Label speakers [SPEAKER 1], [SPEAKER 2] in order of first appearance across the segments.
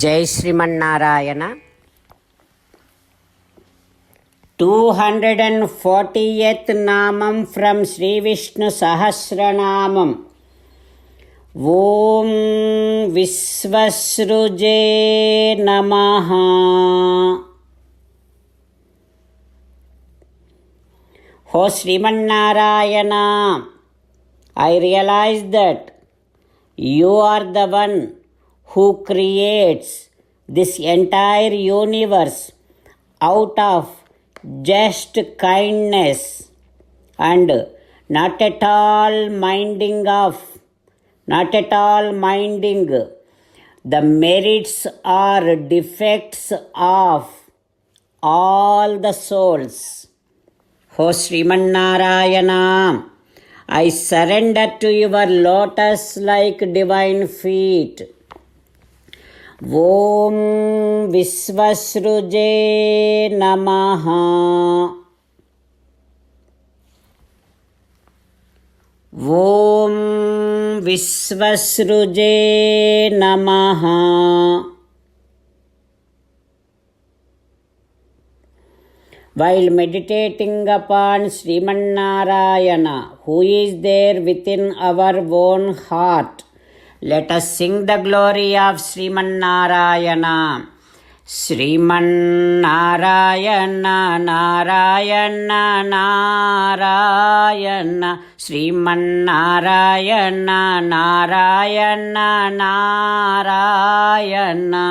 [SPEAKER 1] జై శ్రీమన్నారాయణ. 240th నామం from Shri Vishnu Sahasranamam. ఓం విశ్వసృజే నమః. ఓ Srimannarayana, I realize that you are the one who creates this entire universe out of just kindness and not at all minding the merits or defects of all the souls. O Srimannarayana, I surrender to your lotus-like divine feet. Om Visvasruje Namaha. Om Visvasruje Namaha. While meditating upon Srimannarayana, who is there within our own heart, let us sing the glory of Srimannarayana. Srimannarayana, Narayana, Narayana. Srimannarayana, Narayana, Narayana.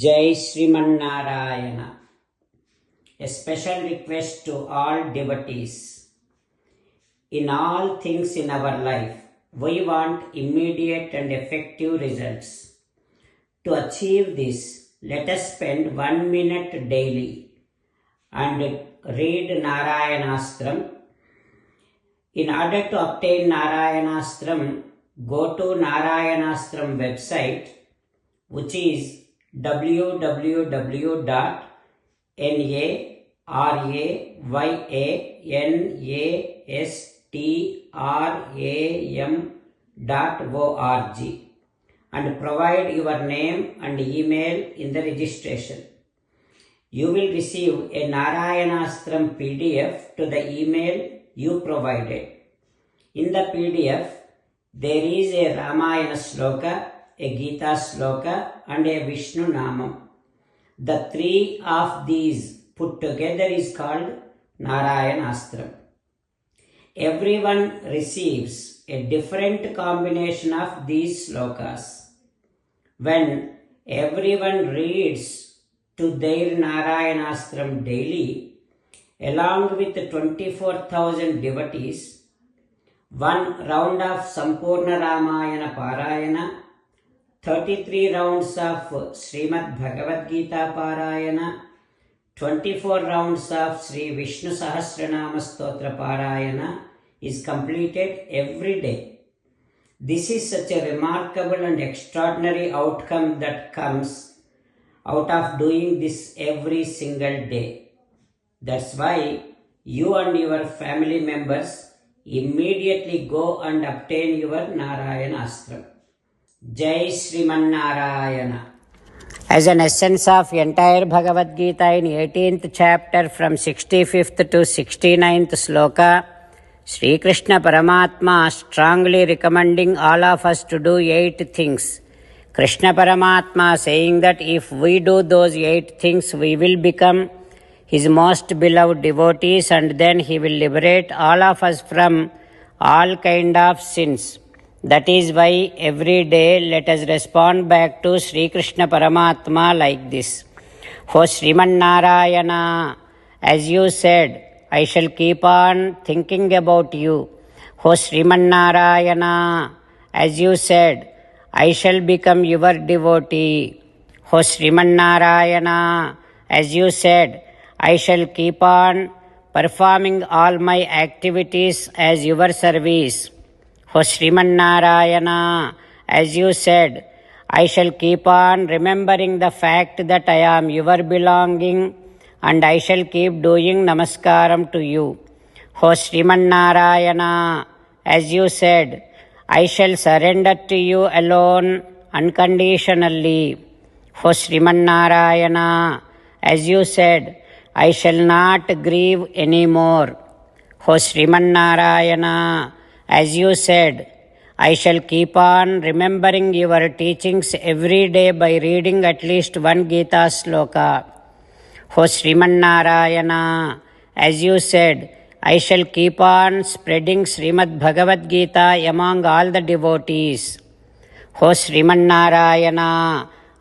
[SPEAKER 1] Jai Srimannarayana. A special request to all devotees. In all things in our life, we want immediate and effective results. To achieve this, let us spend 1 minute daily and read Narayanastram. In order to obtain Narayanastram, go to Narayanastram website, which is www.narayanastram.org and provide your name and email in the registration. You will receive a Narayanastram PDF to the email you provided. In the PDF, there is a Ramayana Sloka, a Gita Sloka and a Vishnu Namam. The three of these put together is called Narayanastram. Everyone receives a different combination of these slokas. When everyone reads to their Narayanastram daily, along with 24,000 devotees, one round of Sampurna Ramayana Parayana, 33 rounds of Srimad Bhagavad Gita Parayana, 24 rounds of Sri Vishnu Sahasranama Stotra Parayana is completed every day. This is such a remarkable and extraordinary outcome that comes out of doing this every single day. That's why you and your family members immediately go and obtain your Narayanastram. Jai Srimannarayana. As an essence of entire Bhagavad Gita in 18th chapter from 65th to 69th sloka, Sri Krishna Paramatma strongly recommending all of us to do 8 things. Krishna Paramatma saying that if we do those 8 things, we will become his most beloved devotees and then he will liberate all of us from all kind of sins. That is why every day let us respond back to Sri Krishna Paramatma like this. O Srimannarayana, as you said, I shall keep on thinking about you. O Srimannarayana, as you said, I shall become your devotee. O Srimannarayana, as you said, I shall keep on performing all my activities as your service. O Srimannarayana, as you said, I shall keep on remembering the fact that I am your belonging and I shall keep doing namaskaram to you. O Srimannarayana, as you said, I shall surrender to you alone unconditionally. O Sriman as you said, I shall not grieve anymore. O Sriman as you said, I shall keep on remembering your teachings every day by reading at least one Gita sloka. O Sriman as you said, I shall keep on spreading Srimad Bhagavad Gita among all the devotees. O Sriman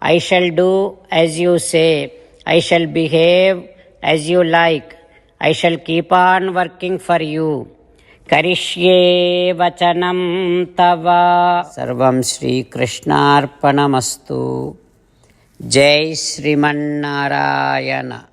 [SPEAKER 1] I shall do as you say. I shall behave as you like. I shall keep on working for you. Karishye vachanam tava. Sarvam Shri Krishnarpanamastu. Jai Sriman Narayana.